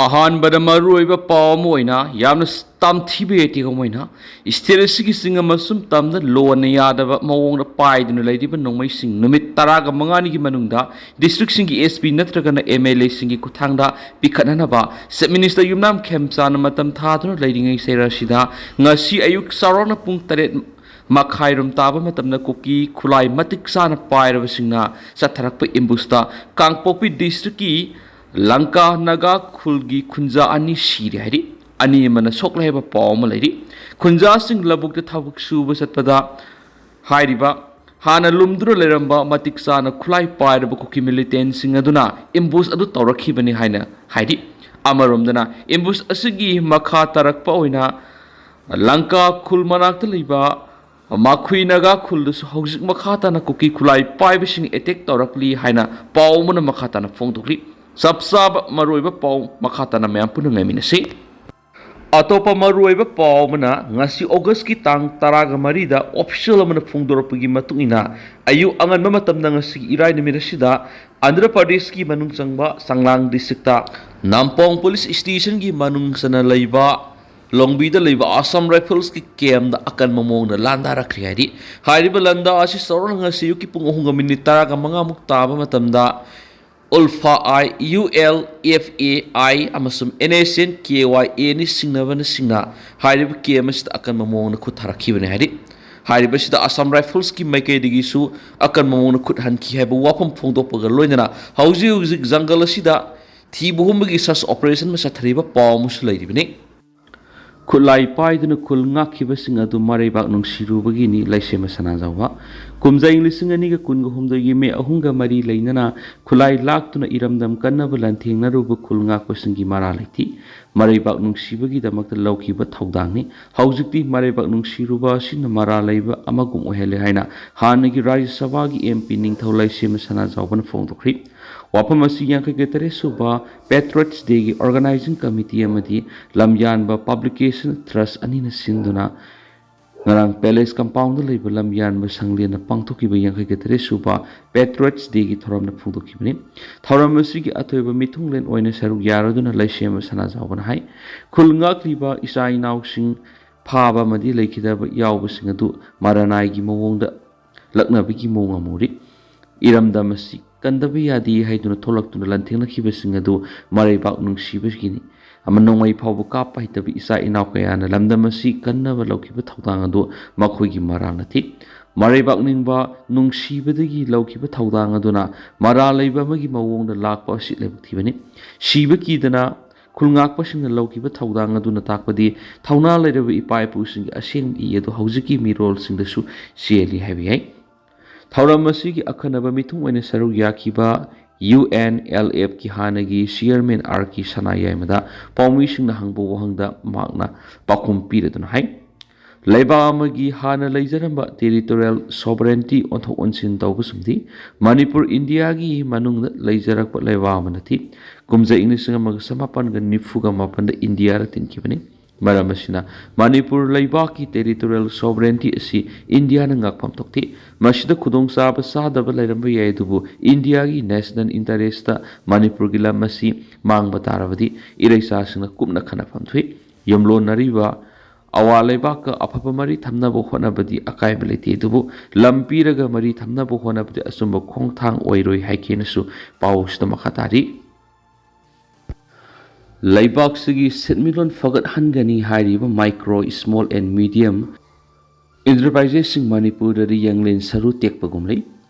ꯑꯍꯥꯟꯕꯗ ꯃꯔꯨꯑꯣꯏꯕ ꯄꯥꯎ ꯑꯃ ꯑꯣꯏꯅ ꯌꯥꯝꯅ ꯇꯝꯊꯤꯕ ꯌꯦꯇꯤꯒ ꯑꯣꯏꯅ ꯏꯁꯇꯦꯠ ꯑꯁꯤꯒꯤ ꯆꯤꯡ ꯑꯃꯁꯨꯡ ꯇꯝꯗ ꯂꯣꯟꯅ ꯌꯥꯗꯕ ꯃꯑꯣꯡꯗ ꯄꯥꯏꯗꯨꯅ ꯂꯩꯔꯤꯕ ꯅꯣꯡꯃꯩꯁꯤꯡ ꯅꯨꯃꯤꯠ 15ꯅꯤꯒꯤ ꯃꯅꯨꯡꯗ ꯗꯤꯁꯇ꯭ꯔꯤꯛꯁꯤꯡꯒꯤ ꯑꯦꯁ ꯄꯤ ꯅꯠꯇ꯭ꯔꯒꯅ MLAꯁꯤꯡꯒꯤ ꯈꯨꯠꯊꯥꯡꯗ ꯄꯤꯈꯠꯅꯅꯕ ꯆꯤꯞ ꯃꯤꯅꯤꯁꯇꯔ ꯌꯨꯝꯅꯥꯝ ꯈꯦꯝꯆꯥꯟꯅ ꯃꯇꯝ ꯊꯥꯗꯨꯅ ꯂꯩꯔꯤꯉꯩ ꯆꯩꯔꯁꯤꯗ ꯉꯁꯤ ꯑꯌꯨꯛ ꯆꯥꯎꯔꯥꯛꯅ ꯄꯨꯡ 8:30 ꯇꯥꯕ ꯃꯇꯝꯗ ꯀꯨꯀꯤ ꯈꯨꯠꯂꯥꯏ ꯃꯇꯤꯛ ꯆꯥꯅ ꯄꯥꯏꯔꯕꯁꯤꯡꯅ ꯆꯠꯊꯔꯛꯄ ꯏꯝꯕꯨꯁꯇ ꯀꯥꯡꯄꯣꯛꯄꯤ ꯗꯤꯁꯇ꯭ꯔꯤꯛꯀꯤ ꯂꯪꯀꯥ ꯅꯥꯒꯥ ꯈꯨꯜꯒꯤ ꯈꯨꯟꯖꯥ ꯑꯅꯤ ꯁꯤꯔꯦ ꯍꯥꯏꯔꯤ ꯑꯅꯤ ꯑꯃꯅ ꯁꯣꯛꯂꯦ ꯍꯥꯏꯕ ꯄꯥꯎ ꯑꯃ ꯂꯩꯔꯤ ꯈꯨꯟꯖꯥꯁꯤꯡ ꯂꯧꯕꯨꯛꯇ ꯊꯕꯛ ꯁꯨꯕ ꯆꯠꯄꯗ ꯍꯥꯏꯔꯤꯕ ꯍꯥꯟꯅ ꯂꯨꯝꯗꯨꯅ ꯂꯩꯔꯝꯕ ꯃꯇꯤꯛ ꯆꯥꯅ ꯈꯨꯠꯂꯥꯏ ꯄꯥꯏꯔꯕ ꯀꯨꯀꯤ ꯃꯤꯂꯤꯇꯦꯟꯁꯤꯡ ꯑꯗꯨꯅ ꯏꯝꯕꯨꯁ ꯑꯗꯨ ꯇꯧꯔꯛꯈꯤꯕꯅꯤ ꯍꯥꯏꯅ ꯍꯥꯏꯔꯤ ꯑꯃꯔꯣꯝꯗꯅ ꯏꯝꯕꯨꯁ ꯑꯁꯤꯒꯤ ꯃꯈꯥ ꯇꯥꯔꯛꯄ ꯑꯣꯏꯅ ꯂꯪꯀꯥ ꯈꯨꯜ ꯃꯅꯥꯛꯇ ꯂꯩꯕ ꯃꯈꯨꯏ ꯅꯥꯒꯥ ꯈꯨꯜꯗꯁꯨ ꯍꯧꯖꯤꯛ ꯃꯈꯥ ꯇꯥꯅ ꯀꯨꯀꯤ ꯈꯨꯠꯂꯥꯏ ꯄꯥꯏꯕꯁꯤꯡ ꯑꯦꯇꯦꯛ ꯇꯧꯔꯛꯂꯤ ꯍꯥꯏꯅ ꯄꯥꯎ ꯑꯃꯅ ꯃꯈꯥ ꯇꯥꯅ ꯐꯣꯡꯗꯣꯛꯂꯤ ꯆꯞ ꯆꯥꯕ ꯃꯔꯨꯑꯣꯏꯕ ꯄꯥꯎ ꯃꯈꯥ ꯇꯥꯅ ꯃꯌꯥꯝ ꯄꯨꯟꯅ ꯉꯥꯏꯃꯤꯟꯅꯁꯤ ꯑꯇꯣꯞꯄ ꯃꯔꯨꯑꯣꯏꯕ ꯄꯥꯎ ꯑꯃꯅ ꯉꯁꯤ ꯑꯣꯒꯁꯀꯤ ꯇꯥꯡ 13ꯗ ꯑꯣꯐꯤꯁꯤꯌꯦꯜ ꯑꯃꯅ ꯐꯣꯡꯗꯣꯔꯛꯄꯒꯤ ꯃꯇꯨꯡ ꯏꯟꯅ ꯑꯌꯨꯛ ꯑꯉꯟꯕ ꯃꯇꯝꯗ ꯉꯁꯤꯒꯤ ꯏꯔꯥꯏ ꯅꯨꯃꯤꯠ ꯑꯁꯤꯗ ꯑꯟꯙ꯭ꯔ ꯄ꯭ꯔꯗꯦꯁꯀꯤ ꯃꯅꯨꯡ ꯆꯪꯕ ꯆꯪꯂꯥꯡ ꯗꯤꯁꯇ꯭ꯔꯤꯛꯇ ꯅꯥꯝꯄꯣꯡ ꯄꯨꯂꯤꯁ ꯁ꯭ꯇꯦꯁꯟꯒꯤ ꯃꯅꯨꯡ ꯆꯟꯅ ꯂꯩꯕ ꯂꯣꯡꯕꯤꯗ ꯂꯩꯕ ꯑꯁꯥꯝ ꯔꯥꯏꯐꯜꯁꯀꯤ ꯀꯦꯝꯗ ꯑꯀꯟꯕ ꯃꯑꯣꯡꯗ ꯂꯥꯟꯗꯥꯔꯛꯈ꯭ꯔꯦ ꯍꯥꯏꯔꯤ ꯍꯥꯏꯔꯤꯕ ꯂꯥꯟꯗꯥ ꯑꯁꯤ ꯆꯥꯎꯔꯥꯛꯅ ꯉꯁꯤ ꯑꯌꯨꯛꯀꯤ ꯄꯨꯡ 3:15 ꯇꯥꯕ ꯃꯇꯝꯗ ULFA I ULFA I ꯑꯃꯁꯨꯡ NSN KYA ꯅꯤ ꯁꯤꯡꯅꯕꯅ ꯍꯥꯏꯔꯤꯕ ꯀꯦꯝ ꯑꯁꯤꯗ ꯑꯀꯟꯕ ꯃꯑꯣꯡꯗ ꯈꯨꯠ ꯊꯥꯔꯛꯈꯤꯕꯅꯤ ꯍꯥꯏꯔꯤ ꯍꯥꯏꯔꯤꯕꯁꯤꯗ ꯑꯁꯥꯝ ꯔꯥꯏꯐꯜꯁꯀꯤ ꯃꯥꯏꯀꯩꯗꯒꯤꯁꯨ ꯑꯀꯟꯕ ꯃꯑꯣꯡꯗ ꯈꯨꯠ ꯍꯟꯈꯤ ꯍꯥꯏꯕ ꯋꯥꯐꯝ ꯐꯣꯡꯗꯣꯛꯄꯒ ꯂꯣꯏꯅꯅ ꯍꯧꯖꯤꯛ ꯖꯪꯒꯜ ꯑꯁꯤꯗ ꯊꯤꯕ ꯍꯨꯝꯕꯒꯤ ꯁꯔꯆ ꯑꯣꯄꯔꯦꯁꯟ ꯑꯃ ꯆꯠꯊꯔꯤꯕ ꯄꯥꯎ ꯑꯃꯁꯨ ꯂꯩꯔꯤꯕꯅꯤ ꯈꯨꯠꯂꯥꯏ ꯄꯥꯏꯗꯨꯅ ꯈꯨꯜ ꯉꯥꯛꯈꯤꯕꯁꯤꯡ ꯑꯗꯨ ꯃꯔꯩꯕꯥꯛ ꯅꯨꯡꯁꯤꯔꯨꯕꯒꯤꯅꯤ ꯂꯩꯁꯦꯝꯕ ꯁꯅꯥꯖꯥꯎꯕ ꯀꯨꯝꯖꯩ 2023 ꯃꯦ 3 ꯂꯩꯅꯅ ꯈꯨꯠꯂꯥꯏ ꯂꯥꯛꯇꯨꯅ ꯏꯔꯝꯗꯝ ꯀꯟꯅꯕ ꯂꯥꯟꯊꯦꯡꯅꯔꯨꯕ ꯈꯨꯜ ꯉꯥꯛꯄꯁꯤꯡꯒꯤ ꯃꯔꯥ ꯂꯩꯇꯤ ꯃꯔꯩꯕꯥꯛ ꯅꯨꯡꯁꯤꯕꯒꯤꯗꯃꯛꯇ ꯂꯧꯈꯤꯕ ꯊꯧꯗꯥꯡꯅꯤ ꯍꯧꯖꯤꯛꯇꯤ ꯃꯔꯩꯕꯥꯛ ꯅꯨꯡꯁꯤꯔꯨꯕ ꯑꯁꯤꯅ ꯃꯔꯥ ꯂꯩꯕ ꯑꯃꯒꯨꯝ ꯑꯣꯏꯍꯜꯂꯦ ꯍꯥꯏꯅ ꯍꯥꯟꯅꯒꯤ ꯔꯥꯖ꯭ꯌ ꯁꯚꯥꯒꯤ MP ꯅꯤꯡꯊꯧ ꯂꯩꯁꯦꯝꯕ ꯁꯅꯥꯖꯥꯎꯕꯅ ꯐꯣꯡꯗꯣꯛꯈ꯭ꯔꯤ ꯋꯥꯐꯝ ꯑꯁꯤ 53 ꯁꯨꯕ ꯄꯦꯇ꯭ꯔꯣꯏꯠꯁ ꯗꯦꯒꯤ ꯑꯣꯔꯒꯅꯥꯏꯖꯤꯡ ꯀꯃꯤꯇꯤ ꯑꯃꯗꯤ ꯂꯝꯌꯥꯟꯕ ꯄꯕ꯭ꯂꯤꯀꯦꯁꯟ ꯊ꯭ꯔꯁ ꯑꯅꯤꯅ ꯁꯤꯟꯗꯨꯅ ꯉꯔꯥꯡ ꯄꯦꯂꯦꯁ ꯀꯝꯄꯥꯎꯟꯗ ꯂꯩꯕ ꯂꯝꯌꯥꯟꯕ ꯁꯪꯂꯦꯟꯅ ꯄꯥꯡꯊꯣꯛꯈꯤꯕ 53 ꯁꯨꯕ ꯄꯦꯇ꯭ꯔꯣꯏꯠꯁ ꯗꯦꯒꯤ ꯊꯧꯔꯝꯗ ꯐꯣꯡꯗꯣꯛꯈꯤꯕꯅꯤ ꯊꯧꯔꯝ ꯑꯁꯤꯒꯤ ꯑꯊꯣꯏꯕ ꯃꯤꯊꯨꯡꯂꯦꯟ ꯑꯣꯏꯅ ꯁꯔꯨꯛ ꯌꯥꯔꯗꯨꯅ ꯂꯩꯁꯦꯝꯕ ꯁꯅꯥꯖꯥꯎꯕꯅ ꯍꯥꯏ ꯈꯨꯜ ꯉꯥꯛꯂꯤꯕ ꯏꯆꯥ ꯏꯅꯥꯎꯁꯤꯡ ꯐꯥꯕ ꯑꯃꯗꯤ ꯂꯩꯈꯤꯗꯕ ꯌꯥꯎꯕꯁꯤꯡ ꯑꯗꯨ ꯃꯔꯥꯅꯥꯏꯒꯤ ꯃꯑꯣꯡꯗ ꯂꯛꯅꯕꯒꯤ ꯃꯑꯣꯡ ꯑꯃ ꯎꯔꯤ ꯏꯔꯝꯗꯝ ꯑꯁꯤ ꯀꯟꯗꯕ ꯌꯥꯗꯦ ꯍꯥꯏꯗꯨꯅ ꯊꯣꯛꯂꯛꯇꯨꯅ ꯂꯥꯟꯊꯦꯡꯅꯈꯤꯕꯁꯤꯡ ꯑꯗꯨ ꯃꯔꯩꯕꯥꯛ ꯅꯨꯡꯁꯤꯕꯒꯤꯅꯤ ꯅꯣꯡꯃꯩ ꯐꯥꯎꯕ ꯀꯥꯞꯄ ꯍꯩꯇꯕ ꯏꯆꯥ ꯏꯅꯥꯎ ꯀꯌꯥꯅ ꯂꯝꯗꯝ ꯑꯁꯤ ꯀꯟꯅꯕ ꯂꯧꯈꯤꯕ ꯊꯧꯗꯥꯡ ꯑꯗꯨ ꯃꯈꯣꯏꯒꯤ ꯃꯔꯥꯜ ꯅꯠꯇꯦ ꯃꯔꯩꯕꯥꯛ ꯅꯤꯡꯕ ꯅꯨꯡꯁꯤꯕꯗꯒꯤ ꯂꯧꯈꯤꯕ ꯊꯧꯗꯥꯡ ꯑꯗꯨꯅ ꯃꯔꯥꯜ ꯂꯩꯕ ꯑꯃꯒꯤ ꯃꯑꯣꯡꯗ ꯂꯥꯛꯄ ꯑꯁꯤ ꯂꯥꯏꯕꯛ ꯊꯤꯕꯅꯤ ꯁꯤꯕ ꯀꯤꯗꯅ ꯈꯨꯜꯉꯥꯛꯄꯁꯤꯡꯅ ꯂꯧꯈꯤꯕ ꯊꯧꯗꯥꯡ ꯑꯗꯨꯅ ꯇꯥꯛꯄꯗꯤ ꯊꯧꯅꯥ ꯂꯩꯔꯕ ꯏꯄꯥ ꯏꯄꯨꯁꯤꯡꯒꯤ ꯑꯁꯦꯡꯕ ꯏ ꯑꯗꯨ ꯍꯧꯖꯤꯛꯀꯤ ꯃꯤꯔꯣꯜꯁꯤꯡꯗꯁꯨ ꯆꯦꯜꯂꯤ ꯍꯥꯏꯕ ꯌꯥꯏ ꯊꯧꯔꯝ ꯑꯁꯤꯒꯤ ꯑꯈꯟꯅꯕ ꯃꯤꯊꯨꯡ ꯑꯣꯏꯅ ꯁꯔꯨꯛ ꯌꯥꯈꯤꯕ UNLFꯀꯤ ꯍꯥꯟꯅꯒꯤ ꯆꯤꯌꯔꯃꯦꯟ RK ꯁꯅꯥꯌꯥꯏꯃꯗ ꯄꯥꯎꯃꯤꯁꯤꯡꯅ ꯍꯪꯕ ꯋꯥꯍꯪꯗ ꯃꯍꯥꯛꯅ ꯄꯥꯎꯈꯨꯝ ꯄꯤꯔꯗꯨꯅ ꯍꯥꯏ ꯂꯩꯕꯥꯛ ꯑꯃꯒꯤ ꯍꯥꯟꯅ ꯂꯩꯖꯔꯝꯕ ꯇꯦꯔꯤꯇꯣꯔꯤꯌꯦꯜ ꯁꯣꯚꯔꯦꯟꯇꯤ ꯑꯣꯟꯊꯣꯛ ꯑꯣꯟꯁꯤꯟ ꯇꯧꯕꯁꯤꯡꯗꯤ ꯃꯅꯤꯄꯨꯔ ꯏꯟꯗꯤꯌꯥꯒꯤ ꯃꯅꯨꯡꯗ ꯂꯩꯖꯔꯛꯄ ꯂꯩꯕꯥꯛ ꯑꯃ ꯅꯠꯇꯦ ꯀꯨꯝꯖꯩ 1997 ꯏꯟꯗꯤꯌꯥꯗ ꯇꯤꯟꯈꯤꯕꯅꯤ ꯃꯔꯝ ꯑꯁꯤꯅ ꯃꯅꯤꯄꯨꯔ ꯂꯩꯕꯥꯛꯀꯤ ꯇꯦꯔꯤꯇꯣꯔꯤꯌꯦꯜ ꯁꯣꯚꯔꯦꯟꯇꯤ ꯑꯁꯤ ꯏꯟꯗꯤꯌꯥꯅ ꯉꯥꯛꯐꯝ ꯊꯣꯛꯇꯦ ꯃꯁꯤꯗ ꯈꯨꯗꯣꯡꯆꯥꯕ ꯆꯥꯗꯕ ꯂꯩꯔꯝꯕ ꯌꯥꯏ ꯑꯗꯨꯕꯨ ꯏꯟꯗꯤꯌꯥꯒꯤ ꯅꯦꯁꯅꯦꯜ ꯏꯟꯇꯔꯦꯁꯇ ꯃꯅꯤꯄꯨꯔꯒꯤ ꯂꯝ ꯑꯁꯤ ꯃꯥꯡꯕ ꯇꯥꯔꯕꯗꯤ ꯏꯔꯩꯆꯥꯁꯤꯡꯅ ꯀꯨꯞꯅ ꯈꯟꯅꯐꯝ ꯊꯣꯛꯏ ꯌꯨꯝꯂꯣꯟꯅꯔꯤꯕ ꯑꯋꯥ ꯂꯩꯕꯥꯛꯀ ꯑꯐꯕ ꯃꯔꯤ ꯊꯝꯅꯕ ꯍꯣꯠꯅꯕꯗꯤ ꯑꯀꯥꯏꯕ ꯂꯩꯇꯦ ꯑꯗꯨꯕꯨ ꯂꯝ ꯄꯤꯔꯒ ꯃꯔꯤ ꯊꯝꯅꯕ ꯍꯣꯠꯅꯕꯗꯤ ꯑꯆꯨꯝꯕ ꯈꯣꯡꯊꯥꯡ ꯑꯣꯏꯔꯣꯏ ꯍꯥꯏꯈꯤꯅꯁꯨ ꯄꯥꯎ ꯑꯁꯤꯗ ꯃꯈꯥ ꯇꯥꯔꯤ ꯂꯩꯕꯥꯛꯁꯤꯒꯤ ꯁꯦꯟꯃꯤꯠꯂꯣꯟ ꯐꯒꯠꯍꯟꯒꯅꯤ ꯍꯥꯏꯔꯤꯕ ꯃꯥꯏꯀ꯭ꯔꯣ ꯁ꯭ꯃꯣꯜ ꯑꯦꯟड ꯃꯤꯗꯤꯌꯝ इंटरप्राइजेसिंग मणिपुर यंगलेन सरू तेक्पगुमलै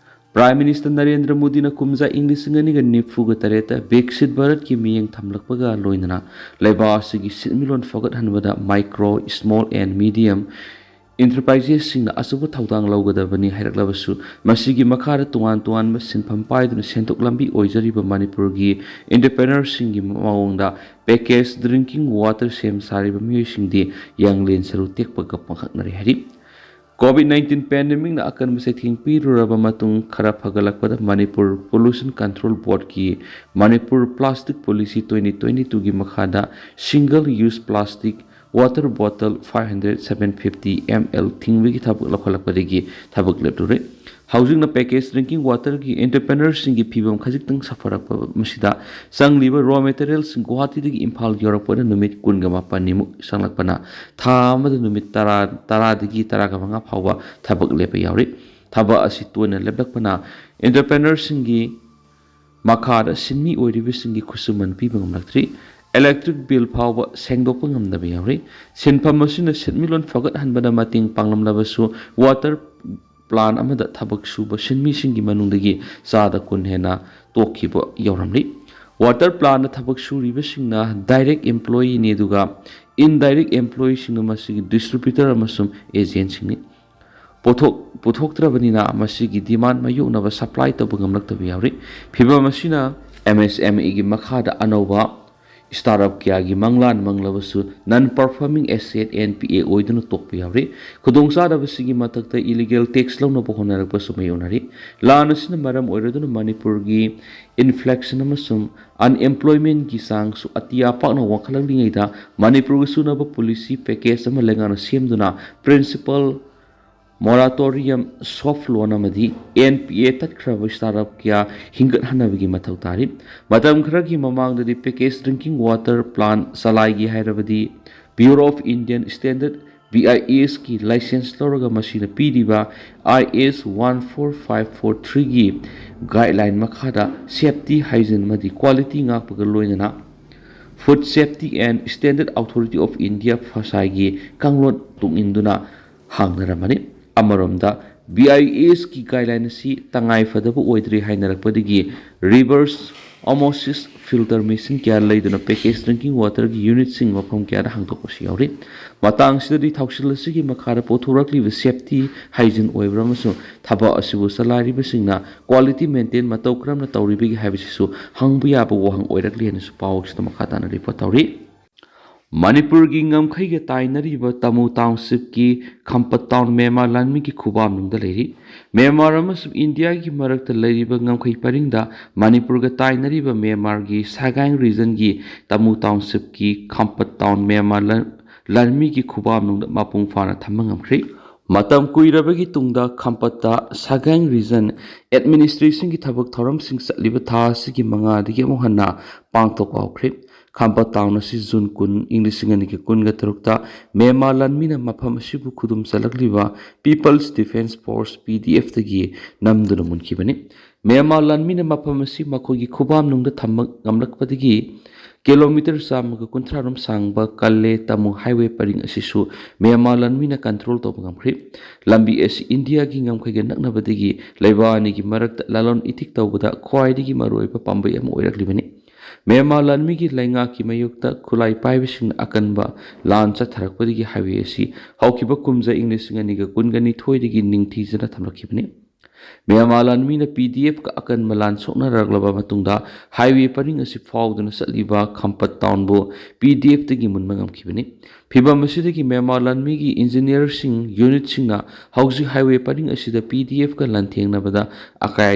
प्राइम मिनिस्टर नरेंद्र मोदी कुमजा 2023 विकसित भारत की मियेंग थमलकपगा लोइनना लेबासिगी सिटमिलोन फगतहनबदा माइक्रो स्मॉल एंड मीडियम इंटरप्राइजेसिंग असुब थौदांग लौगदबनी हाइरकलबसु मसिगी मखार तुआन तुआन सिनफम पाइदुन सेंतोक लंबी ओइजरिबा मणिपुरगी एंटरप्रेन्योरसिंगी मवोंगदा पैकेज ड्रिंकिंग वाटर सेम सारिबा मियोइसिंगदी यंगलेन सरू तेक्पगा पंखकनरि हारि COVID-19 पैंडेमिक अकन से थिंपीरुरबमतुंग खरा फगलकपद मणिपुर पोल्यूशन कंट्रोल बोर्ड की मणिपुर प्लास्टिक पॉलिसी 2022 की मखादा single use plastic water bottle 500 750 ml थिंगबी थबक लखलकपदगी थबक लेटुरे ꯍꯧꯖꯤꯛꯅ ꯄꯦꯀꯦꯖ ꯗ꯭ꯔꯤꯡꯀꯤꯡ ꯋꯥꯇꯔꯒꯤ ꯑꯦꯟꯇꯔꯄ꯭ꯔꯦꯅꯔꯁꯤꯡꯒꯤ ꯐꯤꯕꯝ ꯈꯖꯤꯛꯇꯪ ꯁꯥꯐꯔꯛꯄ ꯃꯁꯤꯗ ꯆꯪꯂꯤꯕ ꯔꯣ ꯃꯦꯇꯔꯤꯌꯦꯜꯁꯤꯡ ꯒꯨꯋꯥꯍꯥꯇꯤꯗꯒꯤ ꯏꯝꯐꯥꯜ ꯌꯧꯔꯛꯄꯗ ꯅꯨꯃꯤꯠ 18ꯃꯨꯛ ꯆꯪꯂꯛꯄꯅ ꯊꯥ ꯑꯃꯗ ꯅꯨꯃꯤꯠ 10ꯗꯒꯤ 15 ꯐꯥꯎꯕ ꯊꯕꯛ ꯂꯦꯞꯄ ꯌꯥꯎꯔꯤ꯫ ꯊꯕꯛ ꯑꯁꯤ ꯇꯣꯏꯅ ꯂꯦꯞꯂꯛꯄꯅ ꯑꯦꯟꯇꯔꯄ꯭ꯔꯦꯅꯔꯁꯤꯡꯒꯤ ꯃꯈꯥꯗ ꯁꯤꯟꯃꯤ ꯑꯣꯏꯔꯤꯕꯁꯤꯡꯒꯤ ꯈꯨꯠꯁꯨꯃꯟ ꯄꯤꯕ ꯉꯝꯂꯛꯇ꯭ꯔꯤ꯫ ꯏꯂꯦꯛꯇ꯭ꯔꯤꯛ ꯕꯤꯜ ꯐꯥꯎꯕ ꯁꯦꯡꯗꯣꯛꯄ ꯉꯝꯗꯕ ꯌꯥꯎꯔꯤ꯫ ꯁꯤꯟꯐꯝ ꯑꯁꯤꯅ ꯁꯦꯟꯃꯤꯠꯂꯣꯟ ꯐꯒꯠꯍꯟꯕꯗ ꯃꯇꯦꯡ ꯄꯥꯡꯂꯝꯂꯕꯁꯨ ꯋꯥꯇꯔ ꯄ꯭ꯂꯥꯟ ꯑꯃꯗ ꯊꯕꯛ ꯁꯨꯕ ꯁꯤꯟꯃꯤꯁꯤꯡꯒꯤ ꯃꯅꯨꯡꯗꯒꯤ 10% ꯍꯦꯟꯅ ꯇꯣꯛꯈꯤꯕ ꯌꯥꯎꯔꯝꯂꯤ꯫ ꯋꯥꯇꯔ ꯄ꯭ꯂꯥꯟꯗ ꯊꯕꯛ ꯁꯨꯔꯤꯕꯁꯤꯡꯅ ꯗꯥꯏꯔꯦꯛ ꯏꯝꯄ꯭ꯂꯣꯌꯤꯅꯤ ꯑꯗꯨꯒ ꯏꯟꯗꯥꯏꯔꯦꯛ ꯏꯝꯄ꯭ꯂꯣꯌꯤꯁꯤꯡꯅ ꯃꯁꯤꯒꯤ ꯗꯤꯁꯇ꯭ꯔꯤꯕ꯭ꯌꯨꯇꯔ ꯑꯃꯁꯨꯡ ꯑꯦꯖꯦꯟꯁꯤꯡꯅꯤ꯫ ꯄꯨꯊꯣꯛꯇ꯭ꯔꯕꯅꯤꯅ ꯃꯁꯤꯒꯤ ꯗꯤꯃꯥꯟ ꯃꯥꯌꯣꯛꯅꯕ ꯁꯄ꯭ꯂꯥꯏ ꯇꯧꯕ ꯉꯝꯂꯛꯇꯕ ꯌꯥꯎꯔꯤ꯫ ꯐꯤꯚꯝ ꯑꯁꯤꯅ MSMEꯒꯤ ꯃꯈꯥꯗ ꯑꯅꯧꯕ ꯁ꯭ꯇꯥꯔꯠꯑꯞ ꯀꯌꯥꯒꯤ ꯃꯪꯂꯥꯟ ꯃꯪꯂꯕꯁꯨ ꯅꯟ ꯄꯔꯐꯣꯔꯃꯤꯡ ꯑꯦꯁꯦꯠ (NPA) ꯑꯣꯏꯗꯨꯅ ꯇꯣꯛꯄ ꯌꯥꯎꯔꯤ꯫ ꯈꯨꯗꯣꯡꯆꯥꯗꯕꯁꯤꯡꯒꯤ ꯃꯊꯛꯇ ꯏꯂꯤꯒꯦꯜ ꯇꯦꯛꯁ ꯂꯧꯅꯕ ꯍꯣꯠꯅꯔꯛꯄꯁꯨ ꯃꯥꯌꯣꯛꯅꯔꯤ꯫ ꯂꯥꯟ ꯑꯁꯤꯅ ꯃꯔꯝ ꯑꯣꯏꯔꯗꯨꯅ ꯃꯅꯤꯄꯨꯔꯒꯤ ꯏꯟꯐ꯭ꯂꯦꯁꯟ ꯑꯃꯁꯨꯡ ꯑꯟꯑꯦꯝꯄ꯭ꯂꯣꯏꯃꯦꯟꯠꯀꯤ ꯆꯥꯡꯁꯨ ꯑꯇꯤꯌꯥ ꯄꯥꯛꯅ ꯋꯥꯡꯈꯠꯂꯛꯂꯤꯉꯩꯗ ꯃꯅꯤꯄꯨꯔꯒ ꯆꯨꯅꯕ ꯄꯣꯂꯤꯁꯤ ꯄꯦꯀꯦꯖ ꯑꯃ ꯂꯩꯉꯥꯛꯅ ꯁꯦꯝꯗꯨꯅ ꯄ꯭ꯔꯤꯟꯁꯤꯄꯜ ꯃꯣꯔꯥꯇꯣꯔꯤꯌꯝ, ꯁꯣꯐꯠ ꯂꯣꯟ ꯑꯃꯗꯤ NPA ꯇꯠꯈ꯭ꯔꯕ startup kaya hingathanabagi mathau tari. Matam kharagi mamangdadi packaged drinking water plant salai hairabadi Bureau of Indian Standard BIS ki license loraga masina pidiba IS 14543 gi guideline makhada safety hygiene madi quality ngakpaga loinana Food Safety and Standard Authority of India fasai gi kanglot tunginduna hangnaramani Amaromda BIS ki guideline si tangai fadaba oidri hainarapadi reverse osmosis filter machine kya laiduna packaged drinking water ki unit sing mafam kya da hangdokpasi yauri matang sidari thausilasigi makhara pothorakli safety hygiene oibra masu thaba asibu salari basingna quality maintain matau kramna tawribigi habisisu hangbu yaba wahang oirakli hanasu pawksida makhatana report tawri Manipur ki ngamkhai ke tainariba Tamu Township ki Khampat Town Myanmar lanmi ki khubam nungda leiri Myanmar amasum India ki marakta leiriba ngamkhai paringda Manipur ga tainariba Myanmar gi Sagaing region gi Tamu Township ki Khampat Town Myanmar lanmi ki khubam nungda mapung fana thamma ngamkhri Matam kuirabagi tungda Khampata Sagaing region administration ki thabak thoram sing satliba tha sigi manga digi mohanna pangtok awkhri Khampat Town asi June 10 English ngani kun ga tarukta Myanmar lanmina mafam asibu khudum salakliba People's Defense Force PDF tagi namduna munkibani Myanmar lanmina mafam asi makogi khubam nungda thammak ngamlakpadagi kilometer samaga kunthraram sangba Kalle Tamu highway paring asisu Myanmar lanmina control to ngamkhri lambi asi India gi ngamkhai ga naknabadagi leibani gi marakta lalon itik tawbada khwaidigi maroiba pambai am oiraklibani Myanmar lanmi ki lainga ki mayukta khulai paibising akanba lan chatharakpadigi highway si haukiba kumja English ngani ga kungani thoidigi ningthijana thamlakhibani Myanmar lanmi na PDF ka akan malan sokna raglaba matungda highway paring asi fauduna satliba Khampat Town bo PDF tagi munma ngamkhibani phibam asidagi Myanmar lanmi gi engineer sing unit singna hauji highway paring asida PDF ka lanthengna bada akai